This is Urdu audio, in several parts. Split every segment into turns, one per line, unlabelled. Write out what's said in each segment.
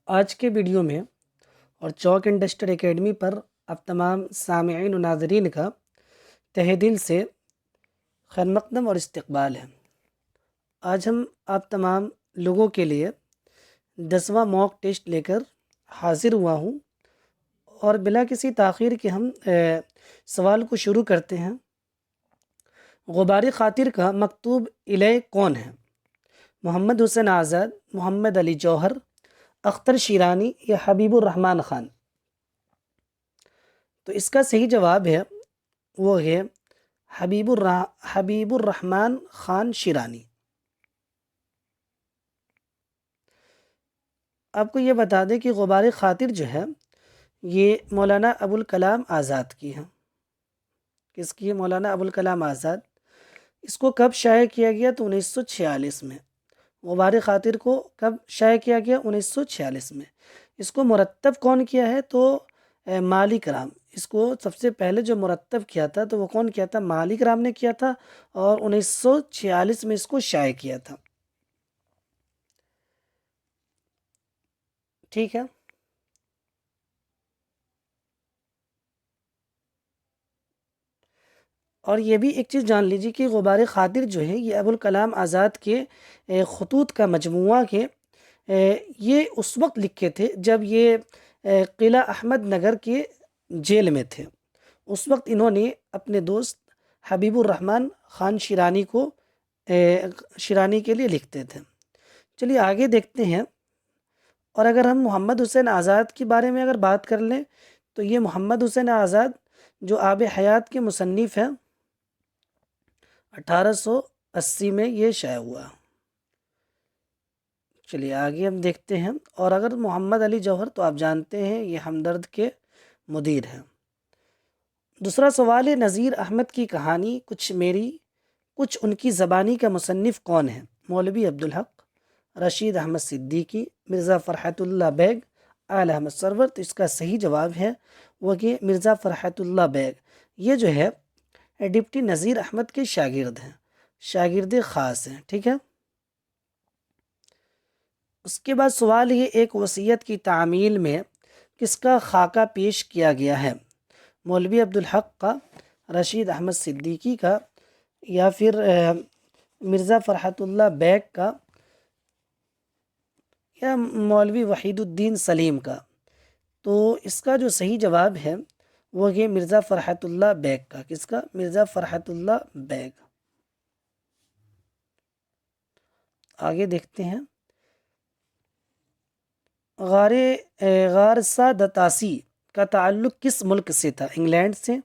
آج کے ویڈیو میں اور چوک انڈسٹر اکیڈمی پر آپ تمام سامعین و ناظرین کا تہہ دل سے خیر مقدم اور استقبال ہے۔ آج ہم آپ تمام لوگوں کے لیے 10واں موک ٹیسٹ لے کر حاضر ہوا ہوں، اور بلا کسی تاخیر کے ہم سوال کو شروع کرتے ہیں۔ غبار خاطر کا مکتوب الیہ کون ہے؟ محمد حسین آزاد، محمد علی جوہر، اختر شیرانی یا حبیب الرحمن خان؟ تو اس کا صحیح جواب ہے وہ ہے حبیب الرحمن خان شیرانی۔ آپ کو یہ بتا دیں کہ غبار خاطر جو ہے یہ مولانا ابوالکلام آزاد کی ہے۔ کس کی ہے؟ مولانا ابوالکلام آزاد۔ اس کو کب شائع کیا گیا؟ تو 1946 میں۔ غبار خاطر کو کب شائع کیا گیا؟ 1946 میں۔ اس کو مرتب کون کیا ہے؟ تو مالک رام۔ اس کو سب سے پہلے جو مرتب کیا تھا تو وہ کون کیا تھا؟ مالک رام نے کیا تھا، اور 1946 میں اس کو شائع کیا تھا۔ ٹھیک ہے۔ اور یہ بھی ایک چیز جان لیجیے کہ غبار خاطر جو ہے یہ ابوالکلام آزاد کے خطوط کا مجموعہ کے یہ اس وقت لکھے تھے جب یہ قلعہ احمد نگر کے جیل میں تھے۔ اس وقت انہوں نے اپنے دوست حبیب الرحمن خان شیرانی کو شیرانی کے لیے لکھتے تھے۔ چلیے آگے دیکھتے ہیں۔ اور اگر ہم محمد حسین آزاد کے بارے میں اگر بات کر لیں تو یہ محمد حسین آزاد جو آب حیات کے مصنف ہیں، 1880 میں یہ شائع ہوا۔ چلیے آگے ہم دیکھتے ہیں۔ اور اگر محمد علی جوہر تو آپ جانتے ہیں یہ ہمدرد کے مدیر ہیں۔ دوسرا سوال ہے، نذیر احمد کی کہانی کچھ میری کچھ ان کی زبانی کا مصنف کون ہے؟ مولوی عبدالحق، رشید احمد صدیقی، مرزا فرحت اللہ بیگ، آل احمد سرور؟ تو اس کا صحیح جواب ہے وہ کہ مرزا فرحت اللہ بیگ۔ یہ جو ہے ڈپٹی نذیر احمد کے شاگرد ہیں، شاگرد خاص ہیں۔ ٹھیک ہے۔ اس کے بعد سوال یہ، ایک وصیت کی تعمیل میں کس کا خاکہ پیش کیا گیا ہے؟ مولوی عبدالحق کا، رشید احمد صدیقی کا، یا پھر مرزا فرحت اللہ بیگ کا، یا مولوی وحید الدین سلیم کا؟ تو اس کا جو صحیح جواب ہے وہ ہے مرزا فرحت اللہ بیگ کا۔ کس کا؟ مرزا فرحت اللہ بیگ۔ آگے دیکھتے ہیں۔ غار سادتاسی کا تعلق کس ملک سے تھا؟ انگلینڈ سے،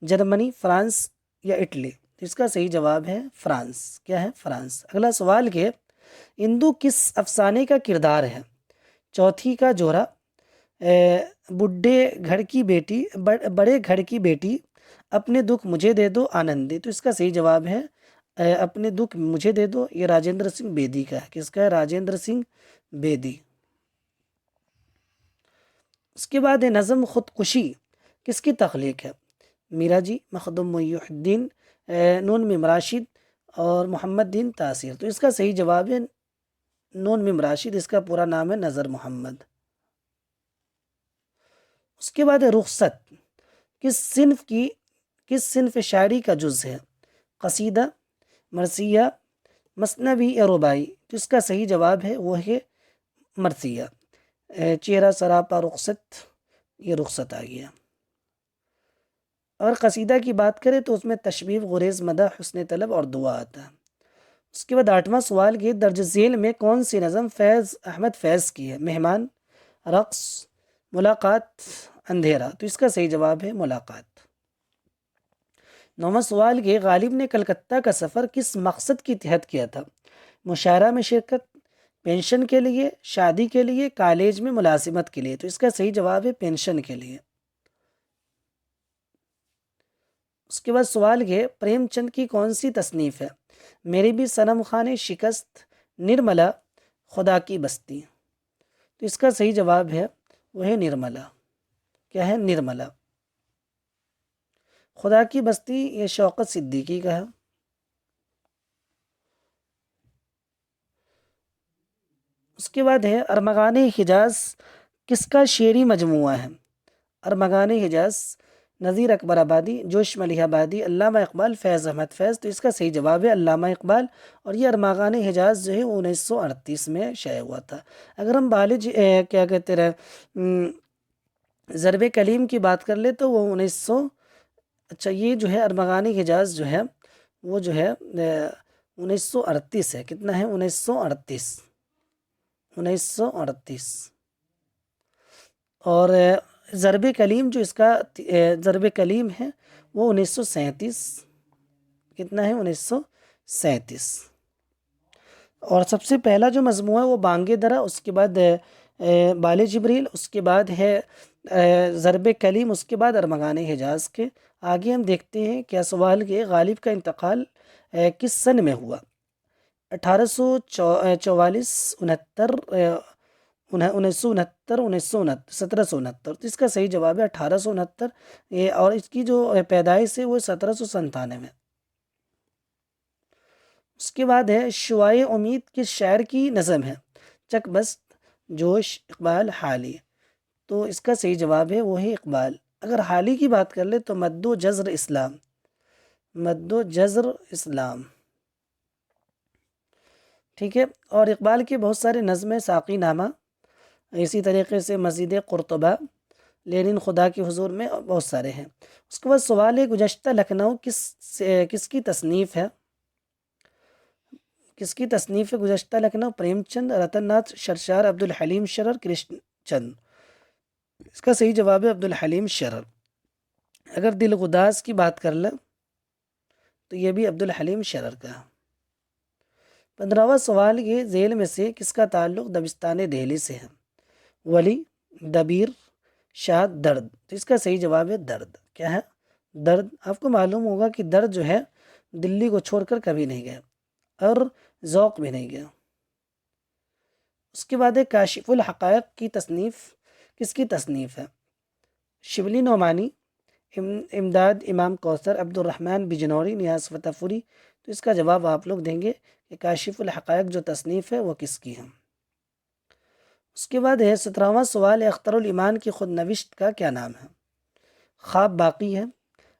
جرمنی، فرانس یا اٹلی؟ اس کا صحیح جواب ہے فرانس۔ کیا ہے؟ فرانس۔ اگلا سوال کہ اندو کس افسانے کا کردار ہے؟ چوتھی کا جوڑا، بڑے گھر کی بیٹی، اپنے دکھ مجھے دے دو، آنندی؟ تو اس کا صحیح جواب ہے اپنے دکھ مجھے دے دو۔ یہ راجندر سنگھ بیدی کا ہے۔ کس کا ہے؟ راجندر سنگھ بیدی۔ اس کے بعد نظم خودکشی کس کی تخلیق ہے؟ میرا جی، مخدوم محی الدین، نون میم راشد اور محمد دین تاثیر؟ تو اس کا صحیح جواب ہے نون میم راشد۔ اس کا پورا نام ہے نظر محمد۔ اس کے بعد رخصت کس صنف شاعری کا جز ہے؟ قصیدہ، مرثیہ، مثنوی یا رباعی؟ تو اس کا صحیح جواب ہے وہ ہے مرثیہ۔ چہرہ سراپا رخصت، یہ رخصت آ گیا۔ اور قصیدہ کی بات کریں تو اس میں تشبیب، غریز، مدح، حسن طلب اور دعا آتا ہے۔ اس کے بعد 8واں سوال یہ، درج ذیل میں کون سی نظم فیض احمد فیض کی ہے؟ مہمان، رقص، ملاقات، اندھیرا؟ تو اس کا صحیح جواب ہے ملاقات۔ 9واں سوال یہ، غالب نے کلکتہ کا سفر کس مقصد کے تحت کیا تھا؟ مشاعرہ میں شرکت، پینشن کے لیے، شادی کے لیے، کالج میں ملازمت کے لیے؟ تو اس کا صحیح جواب ہے پینشن کے لیے۔ اس کے بعد سوال یہ، پریم چند کی کون سی تصنیف ہے؟ میری بھی صنم خانے، شکست، نرملا، خدا کی بستی؟ تو اس کا صحیح جواب ہے وہ ہے نرملا۔ کیا ہے؟ نرملا۔ خدا کی بستی یہ شوکت صدیقی کا ہے۔ اس کے بعد ہے ارمغان حجاز کس کا شعری مجموعہ ہے؟ ارمغان حجاز نذیر اکبر آبادی، جوش ملیح آبادی، علامہ اقبال، فیض احمد فیض۔ تو اس کا صحیح جواب ہے علامہ اقبال، اور یہ ارمغان حجاز جو ہے 1938 میں شائع ہوا تھا۔ اگر ہم بالج کیا کہتے رہے ضرب کلیم کی بات کر لے تو وہ 1900 اچھا یہ جو ہے ارمغان حجاز جو ہے وہ جو ہے 1938 ہے۔ کتنا ہے؟ 1938، 1938۔ اور ضرب کلیم جو اس کا ضرب کلیم ہے وہ 1937۔ کتنا ہے؟ 1937۔ اور سب سے پہلا جو مجموعہ ہے وہ بانگ درا، اس کے بعد بال جبریل، اس کے بعد ہے ضرب کلیم، اس کے بعد ارمغان حجاز کے۔ آگے ہم دیکھتے ہیں کیا سوال کے غالب کا انتقال کس سن میں ہوا؟ 1844، 69، 1969، 1769۔ تو اس کا صحیح جواب ہے 1869، اور اس کی جو پیدائش ہے وہ 1797۔ اس کے بعد ہے شعاع امید کس شاعر کی نظم ہے؟ چک بست، جوش، اقبال، حالی۔ تو اس کا صحیح جواب ہے وہ ہے اقبال۔ اگر حالی کی بات کر لے تو مد و جزر اسلام، مد و جزر اسلام، ٹھیک ہے۔ اور اقبال کے بہت سارے نظمیں ساقی نامہ، اسی طریقے سے مزید قرطبہ، لینن خدا کے حضور میں بہت سارے ہیں۔ اس کے بعد سوال ہے گزشتہ لکھنؤ کس کی تصنیف ہے؟ کس کی تصنیف ہے گزشتہ لکھنؤ؟ پریم چند، رتن ناتھ شرشار، عبدالحلیم شرر، کرشن چند۔ اس کا صحیح جواب ہے عبدالحلیم شرر۔ اگر دل غداز کی بات کر لیں تو یہ بھی عبدالحلیم شرر کا۔ 15واں سوال یہ ذیل میں سے کس کا تعلق دبستان دہلی سے ہے؟ ولی، دبیر، شاد، درد۔ تو اس کا صحیح جواب ہے درد۔ کیا ہے؟ درد۔ آپ کو معلوم ہوگا کہ درد جو ہے دلی کو چھوڑ کر کبھی نہیں گیا، اور ذوق بھی نہیں گیا۔ اس کے بعد ہے کاشف الحقائق کی تصنیف کس کی تصنیف ہے؟ شبلی نعمانی، امداد امام کوثر، عبد الرحمن بجنوری، نیاز فتح پوری۔ تو اس کا جواب آپ لوگ دیں گے کہ کاشف الحقائق جو تصنیف ہے وہ کس کی ہے۔ اس کے بعد ہے 17واں سوال اختر الایمان کی خود نوشت کا کیا نام ہے؟ خواب باقی ہے،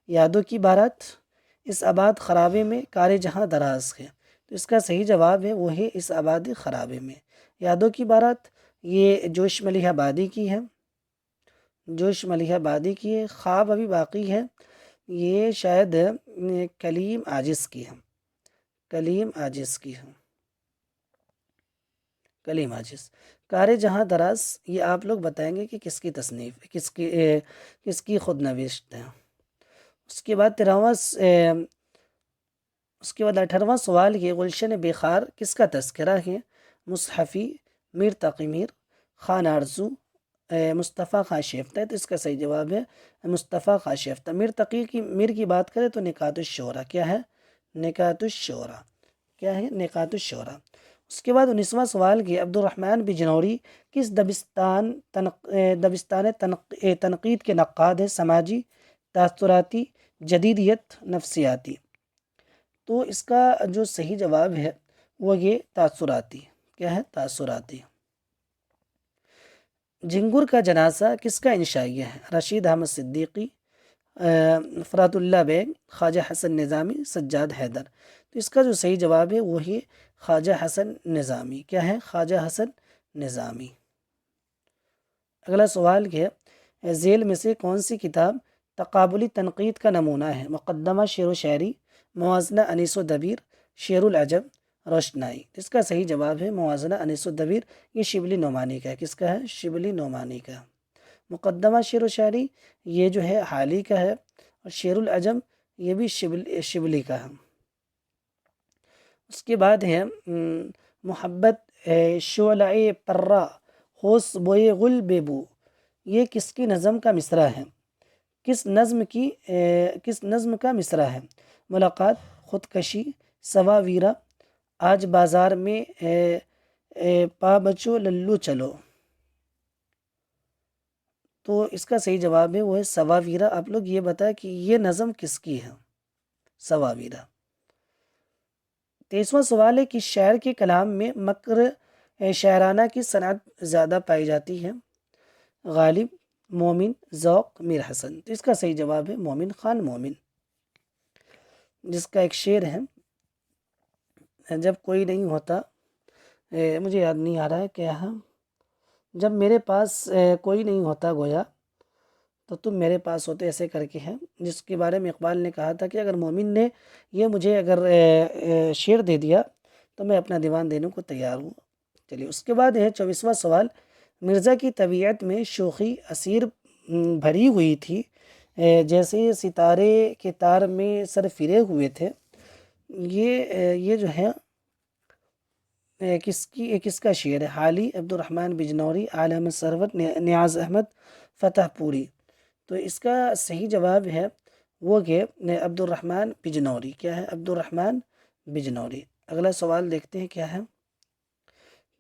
یادوں کی بارات، اس آباد خرابے میں، کار جہاں دراز ہے۔ تو اس کا صحیح جواب ہے وہ ہے اس آباد خرابے میں۔ یادوں کی بارات یہ جوش ملیح آبادی کی ہے، جوش ملیح آبادی کی ہے۔ خواب ابھی باقی ہے یہ شاید کلیم عاجز کی ہے، کلیم عاجز کی ہے، کلیم عاجز۔ کار جہاں دراز یہ آپ لوگ بتائیں گے کہ کس کی تصنیف، کس کی خود نوشت ہے۔ اس کے بعد 18واں سوال یہ گلشن بخار کس کا تذکرہ ہے؟ مصحفی، میر تقی میر، خان آرزو، مصطفیٰ خان شیفتہ۔ تو اس کا صحیح جواب ہے مصطفیٰ خان شیفتہ۔ میر کی بات کریں تو نکات الشعراء۔ کیا ہے؟ نکات الشعراء۔ کیا ہے؟ نکات الشعراء۔ اس کے بعد 19واں سوال یہ عبد الرحمن بجنوری کس دبستان تنقید کے نقاد ہے؟ سماجی، تاثراتی، جدیدیت، نفسیاتی۔ تو اس کا جو صحیح جواب ہے وہ یہ تاثراتی۔ کیا ہے؟ تاثراتی۔ جھنگر کا جنازہ کس کا انشائیہ ہے؟ رشید احمد صدیقی، فرات اللہ بیگ، خواجہ حسن نظامی، سجاد حیدر۔ تو اس کا جو صحیح جواب ہے وہی خواجہ حسن نظامی۔ کیا ہے؟ خواجہ حسن نظامی۔ اگلا سوال ہے ذیل میں سے کون سی کتاب تقابلی تنقید کا نمونہ ہے؟ مقدمہ شعر و شاعری، موازنہ انیس و دبیر، شعر العجب، روشنائی۔ اس کا صحیح جواب ہے موازنہ انیس و دبیر۔ یہ شبلی نعمانی کا ہے۔ کس کا ہے؟ شبلی نعمانی کا۔ مقدمہ شعر و شاعری یہ جو ہے حالی کا ہے، اور شعر العجم یہ بھی شبلی کا ہے۔ اس کے بعد ہے محبت شعلہ پرہ ہوس بوئے گل بے بو، یہ کس کی نظم کا مصرع ہے؟ کس نظم کا مصرع ہے؟ ملاقات، خودکشی، سوا ویرا، آج بازار میں پا بچو للو چلو۔ تو اس کا صحیح جواب ہے وہ ہے سوا ویرا۔ آپ لوگ یہ بتائیں کہ یہ نظم کس کی ہے؟ سوا ویرا۔ 23واں سوال ہے کہ شاعر کے کلام میں مکر شاعرانہ کی صنعت زیادہ پائی جاتی ہے؟ غالب، مومن، ذوق، میر حسن۔ تو اس کا صحیح جواب ہے مومن خان مومن، جس کا ایک شعر ہے، جب کوئی نہیں ہوتا، مجھے یاد نہیں آ رہا ہے کیا ہے، جب میرے پاس کوئی نہیں ہوتا گویا تو تم میرے پاس ہوتے، ایسے کر کے ہے، جس کے بارے میں اقبال نے کہا تھا کہ اگر مومن نے یہ مجھے اگر شعر دے دیا تو میں اپنا دیوان دینے کو تیار ہوں۔ چلیے اس کے بعد ہے 24واں سوال، مرزا کی طبیعت میں شوخی اسیر بھری ہوئی تھی، جیسے ستارے کے تار میں سر پھرے ہوئے تھے، یہ جو ہے کس کا شعر ہے؟ حالی، عبد الرحمن بجنوری، آل احمد ثروت، نیاز احمد فتح پوری۔ تو اس کا صحیح جواب ہے وہ کہ عبد الرحمن بجنوری۔ کیا ہے؟ عبد الرحمن بجنوری۔ اگلا سوال دیکھتے ہیں کیا ہے۔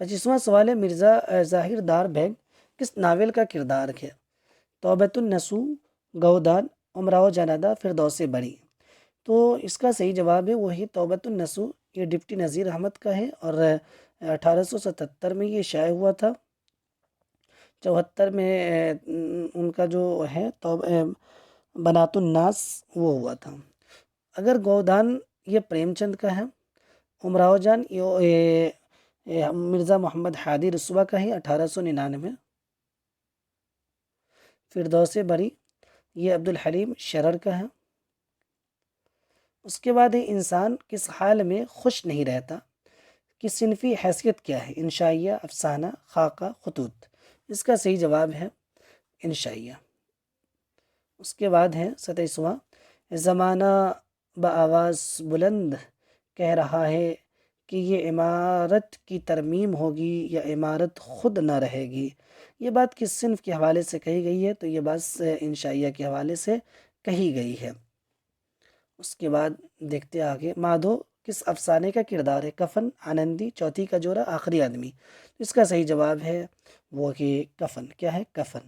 25واں سوال ہے، مرزا ظاہر دار بیگ کس ناول کا کردار ہے؟ توبۃ النصوح، گودان، امراؤ جانادہ، فردوس بری۔ تو اس کا صحیح جواب ہے وہی توبۃ النصوح۔ یہ ڈپٹی نذیر احمد کا ہے اور 1877 میں یہ شائع ہوا تھا۔ 74 میں ان کا جو ہے بنات الناس وہ ہوا تھا۔ اگر گودان یہ پریم چند کا ہے، امراؤ جان یہ مرزا محمد ہادی رسوا کا ہے 1899۔ فردوس بری یہ عبد الحلیم شرر کا ہے۔ اس کے بعد ہے، انسان کس حال میں خوش نہیں رہتا؟ کی صنفی حیثیت کیا ہے؟ انشائیہ، افسانہ، خاکہ، خطوط۔ اس کا صحیح جواب ہے انشائیہ۔ اس کے بعد ہے 27واں، زمانہ بآواز بلند کہہ رہا ہے کہ یہ عمارت کی ترمیم ہوگی یا عمارت خود نہ رہے گی۔ یہ بات کس صنف کے حوالے سے کہی گئی ہے؟ تو یہ بات انشائیہ کے حوالے سے کہی گئی ہے۔ اس کے بعد دیکھتے آگے، مادھو کس افسانے کا کردار ہے؟ کفن، آنندی، چوتھی کا جوڑا، آخری آدمی۔ اس کا صحیح جواب ہے وہ کہ کفن۔ کیا ہے؟ کفن۔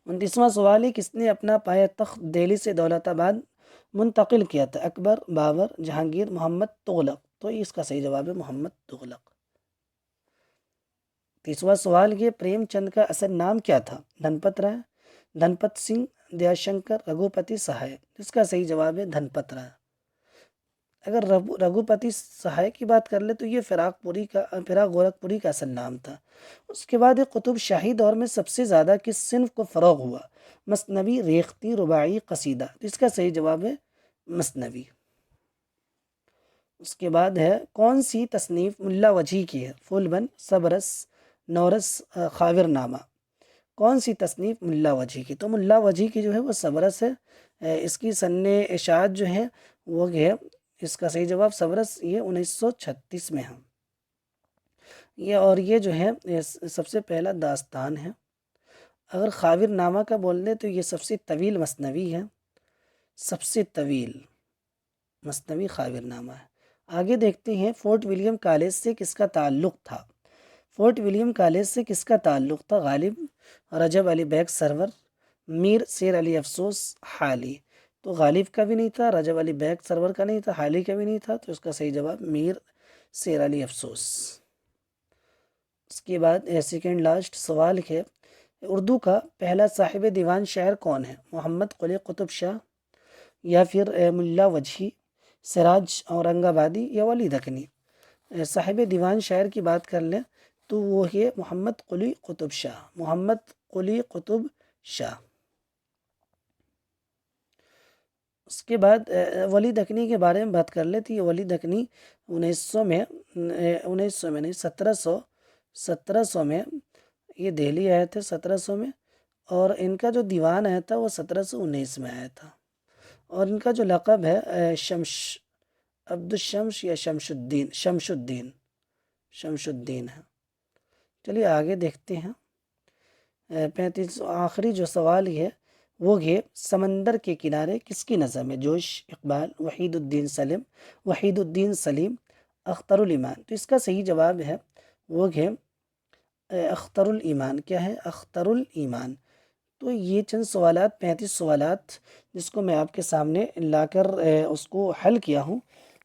29واں سوال ہے، کس نے اپنا پایہ تخت دہلی سے دولت آباد منتقل کیا تھا؟ اکبر، بابر، جہانگیر، محمد تغلق۔ تو اس کا صحیح جواب ہے محمد تغلق۔ 30واں سوال یہ، پریم چند کا اصل نام کیا تھا؟ دھنپت رائے، دھنپت سنگھ، دیا شنکر، رگھوپتی سہائے۔ اس کا صحیح جواب ہے دھنپت رائے۔ اگر رگھوپتی سہائے کی بات کر لے تو یہ فراق گورکھ پوری کا اصل نام تھا۔ اس کے بعد قطب شاہی دور میں سب سے زیادہ کس صنف کو فروغ ہوا؟ مثنوی، ریختی، رباعی، قصیدہ۔ اس کا صحیح جواب ہے مثنوی۔ اس کے بعد ہے، کون سی تصنیف ملا وجہی کی ہے؟ پھول بند، سبرس، نورس، خاور نامہ۔ کون سی تصنیف ملا وجہی کی؟ تو ملا وجہی کی جو ہے وہ سبرس ہے۔ اس کی سن اشاعت جو ہے وہ ہے، اس کا صحیح جواب سبرس، یہ 1936 میں ہے۔ یہ جو ہے سب سے پہلا داستان ہے۔ اگر خاور نامہ کا بول دیں تو یہ سب سے طویل مثنوی ہے، سب سے طویل مثنوی خاور نامہ ہے۔ آگے دیکھتے ہیں، فورٹ ولیم کالج سے کس کا تعلق تھا؟ فورٹ ولیم کالج سے کس کا تعلق تھا؟ غالب، رجب علی بیگ سرور، میر شیر علی افسوس، حالی۔ تو غالب کا بھی نہیں تھا، رجب علی بیگ سرور کا نہیں تھا، حالی کا بھی نہیں تھا، تو اس کا صحیح جواب میر شیر علی افسوس۔ اس کے بعد سیکنڈ لاسٹ سوال ہے، اردو کا پہلا صاحب دیوان شاعر کون ہے؟ محمد قلی قطب شاہ، یا پھر ملا وجہی، سراج اورنگ آبادی، یا ولی دکنی۔ صاحب دیوان شاعر کی بات کر لیں تو وہ ہے محمد قلی قطب شاہ، محمد قلی قطب شاہ۔ اس کے بعد ولی دکنی کے بارے میں بات کر لیں تو یہ ولی دکنی 1900 میں نہیں 1700 میں یہ دہلی آئے تھے 1700 میں، اور ان کا جو دیوان آیا تھا وہ 1719 میں آیا تھا، اور ان کا جو لقب ہے عبد الشمس یا شمس الدین ہے۔ چلیے آگے دیکھتے ہیں، 35 آخری جو سوال ہے وہ ہے، سمندر کے کنارے کس کی نظم ہے؟ جوش، اقبال، وحید الدین سلیم، اختر الایمان۔ تو اس کا صحیح جواب ہے وہ ہے اختر الایمان۔ کیا ہے؟ اختر الایمان۔ تو یہ چند سوالات، 35 سوالات جس کو میں آپ کے سامنے لا کر اس کو حل کیا ہوں،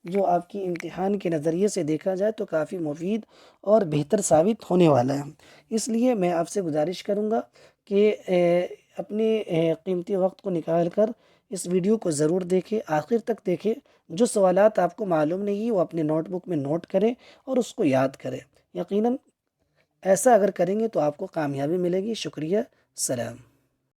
جو آپ کی امتحان کے نظریے سے دیکھا جائے تو کافی مفید اور بہتر ثابت ہونے والا ہے۔ اس لیے میں آپ سے گزارش کروں گا کہ اپنے قیمتی وقت کو نکال کر اس ویڈیو کو ضرور دیکھیں، آخر تک دیکھیں۔ جو سوالات آپ کو معلوم نہیں وہ اپنے نوٹ بک میں نوٹ کریں اور اس کو یاد کریں۔ یقیناً ایسا اگر کریں گے تو آپ کو کامیابی ملے گی۔ شکریہ، سلام۔